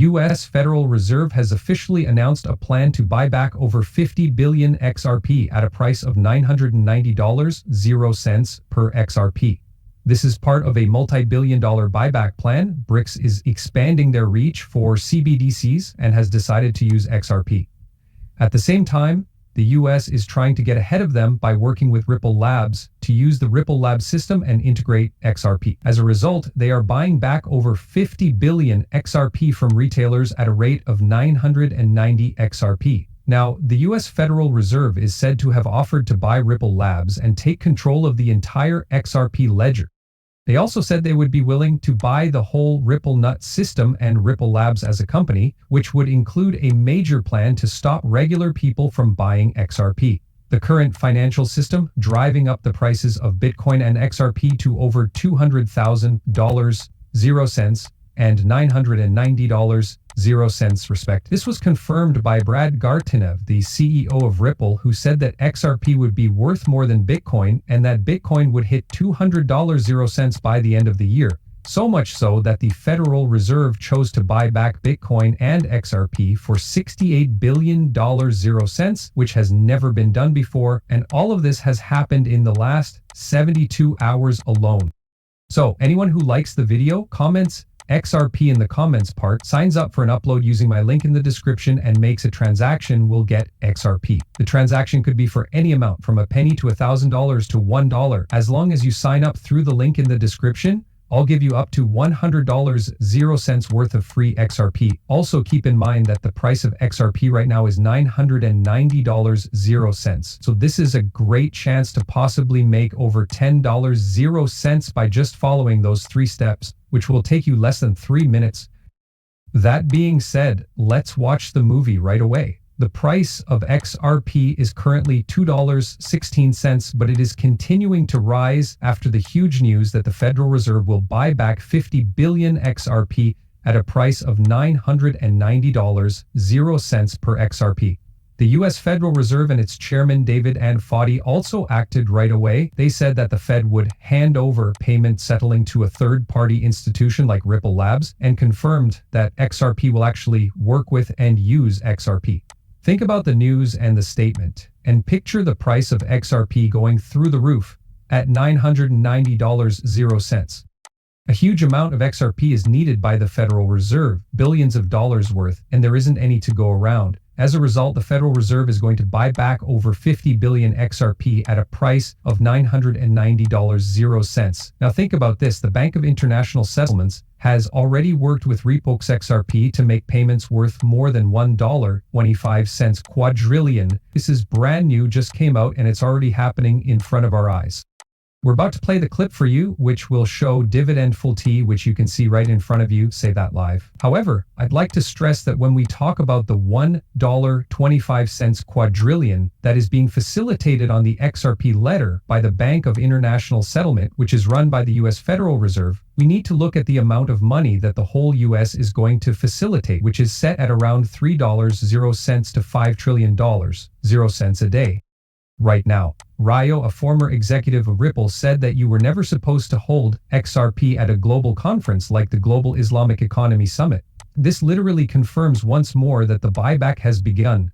U.S. Federal Reserve has officially announced a plan to buy back over 50 billion XRP at a price of $990.00 per XRP. This is part of a multi-billion-dollar buyback plan. BRICS is expanding their reach for CBDCs and has decided to use XRP. At the same time, the US is trying to get ahead of them by working with Ripple Labs to use the Ripple Labs system and integrate XRP. As a result, they are buying back over 50 billion XRP from retailers at a rate of 990 XRP. Now, the US Federal Reserve is said to have offered to buy Ripple Labs and take control of the entire XRP ledger. They also said they would be willing to buy the whole Ripple Nut system and Ripple Labs as a company, which would include a major plan to stop regular people from buying XRP. The current financial system driving up the prices of Bitcoin and XRP to over $200,000.00 and $990.00 respect. This was confirmed by Brad Gartnev, the CEO of Ripple, who said that XRP would be worth more than Bitcoin and that Bitcoin would hit $200.00 by the end of the year. So much so that the Federal Reserve chose to buy back Bitcoin and XRP for $68 billion.00, which has never been done before, and all of this has happened in the last 72 hours alone. So, anyone who likes the video, comments XRP in the comments part, signs up for an upload using my link in the description and makes a transaction will get XRP. The transaction could be for any amount from a penny to $1,000 to $1. As long as you sign up through the link in the description, I'll give you up to $100.00 worth of free XRP. Also keep in mind that the price of XRP right now is $990.00. So this is a great chance to possibly make over $10.00 by just following those 3 steps, which will take you less than 3 minutes. That being said, let's watch the movie right away. The price of XRP is currently $2.16, but it is continuing to rise after the huge news that the Federal Reserve will buy back 50 billion XRP at a price of $990.00 per XRP. The US Federal Reserve and its chairman David Foddy also acted right away. They said that the Fed would hand over payment settling to a third-party institution like Ripple Labs and confirmed that XRP will actually work with and use XRP. Think about the news and the statement, and picture the price of XRP going through the roof at $990.00. A huge amount of XRP is needed by the Federal Reserve, billions of dollars worth, and there isn't any to go around. As a result, the Federal Reserve is going to buy back over 50 billion XRP at a price of $990.00. Now think about this, the Bank of International Settlements has already worked with Repox XRP to make payments worth more than $1.25 quadrillion. This is brand new, just came out, and it's already happening in front of our eyes. We're about to play the clip for you, which will show dividend full T, which you can see right in front of you, say that live. However, I'd like to stress that when we talk about the $1.25 quadrillion that is being facilitated on the XRP ledger by the Bank of International Settlement, which is run by the US Federal Reserve, we need to look at the amount of money that the whole US is going to facilitate, which is set at around $3.00 to $5 trillion, 0 cents a day. Right now, Ryo, a former executive of Ripple, said that you were never supposed to hold XRP at a global conference like the Global Islamic Economy Summit. This literally confirms once more that the buyback has begun.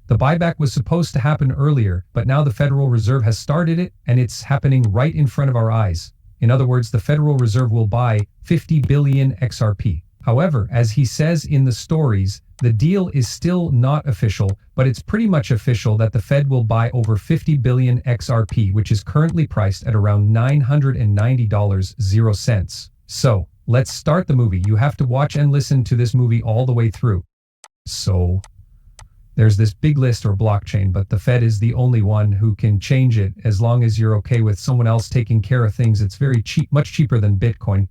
The buyback was supposed to happen earlier, but now the Federal Reserve has started it, and it's happening right in front of our eyes. In other words, the Federal Reserve will buy 50 billion XRP. However, as he says in the stories, the deal is still not official, but it's pretty much official that the Fed will buy over 50 billion XRP, which is currently priced at around $990.00. So, let's start the movie. You have to watch and listen to this movie all the way through. So, there's this big list or blockchain, but the Fed is the only one who can change it as long as you're okay with someone else taking care of things. It's very cheap, much cheaper than Bitcoin.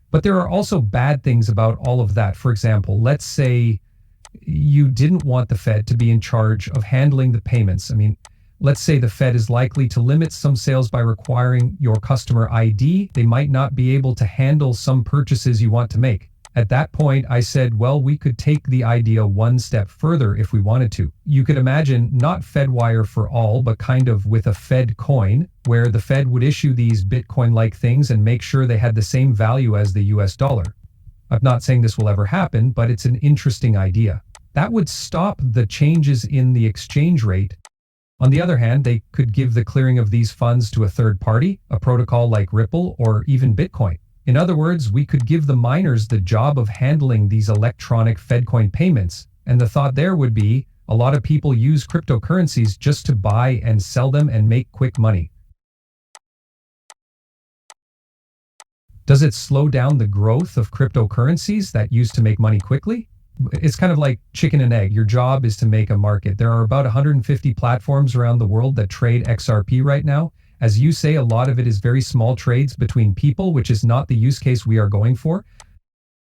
But there are also bad things about all of that. For example, let's say you didn't want the Fed to be in charge of handling the payments. I mean, let's say the Fed is likely to limit some sales by requiring your customer ID. They might not be able to handle some purchases you want to make. At that point, I said, well, we could take the idea one step further if we wanted to. You could imagine not FedWire for all, but kind of with a Fed coin, where the Fed would issue these Bitcoin-like things and make sure they had the same value as the US dollar. I'm not saying this will ever happen, but it's an interesting idea. That would stop the changes in the exchange rate. On the other hand, they could give the clearing of these funds to a third party, a protocol like Ripple or even Bitcoin. In other words, we could give the miners the job of handling these electronic Fedcoin payments. And the thought there would be, a lot of people use cryptocurrencies just to buy and sell them and make quick money. Does it slow down the growth of cryptocurrencies that used to make money quickly? It's kind of like chicken and egg. Your job is to make a market. There are about 150 platforms around the world that trade XRP right now. As you say, a lot of it is very small trades between people, which is not the use case we are going for.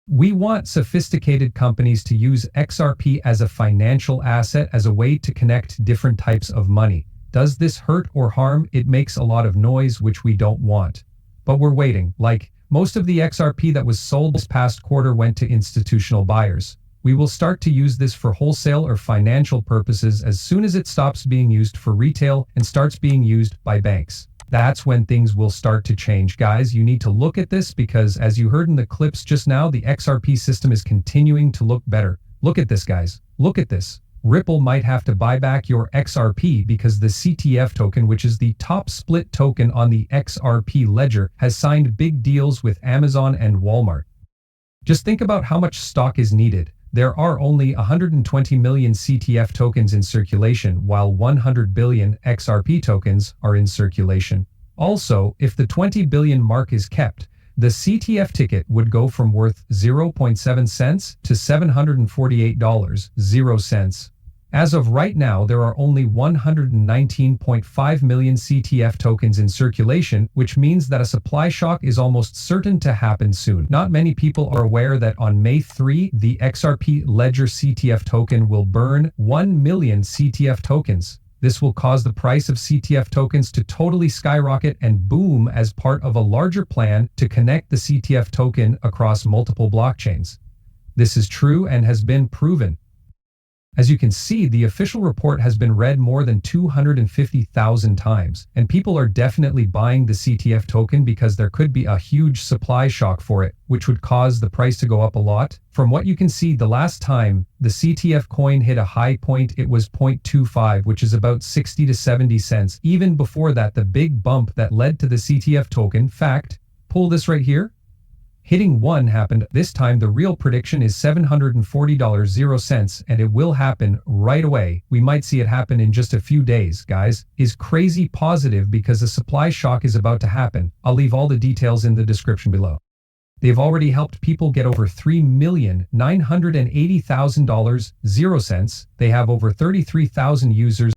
We want sophisticated companies to use XRP as a financial asset, as a way to connect different types of money. Does this hurt or harm? It makes a lot of noise, which we don't want. But we're waiting. Like, most of the XRP that was sold this past quarter went to institutional buyers. We will start to use this for wholesale or financial purposes as soon as it stops being used for retail and starts being used by banks. That's when things will start to change. Guys, you need to look at this because, as you heard in the clips just now, the XRP system is continuing to look better. Look at this, guys. Look at this. Ripple might have to buy back your XRP because the CTF token, which is the top split token on the XRP ledger, has signed big deals with Amazon and Walmart. Just think about how much stock is needed. There are only 120 million CTF tokens in circulation, while 100 billion XRP tokens are in circulation. Also, if the 20 billion mark is kept, the CTF ticket would go from worth 0.7 cents to $748.00. As of right now, there are only 119.5 million CTF tokens in circulation, which means that a supply shock is almost certain to happen soon. Not many people are aware that on May 3, the XRP Ledger CTF token will burn 1 million CTF tokens. This will cause the price of CTF tokens to totally skyrocket and boom as part of a larger plan to connect the CTF token across multiple blockchains. This is true and has been proven. As you can see, the official report has been read more than 250,000 times, and people are definitely buying the CTF token because there could be a huge supply shock for it, which would cause the price to go up a lot. From what you can see, the last time the CTF coin hit a high point, it was 0.25, which is about 60 to 70 cents. Even before that, the big bump that led to the CTF token, fact, pull this right here, hitting 1 happened. This time the real prediction is $740.00, and it will happen right away. We might see it happen in just a few days, guys. Is crazy positive because a supply shock is about to happen. I'll leave all the details in the description below. They've already helped people get over $3,980,000.00. They have over 33,000 users.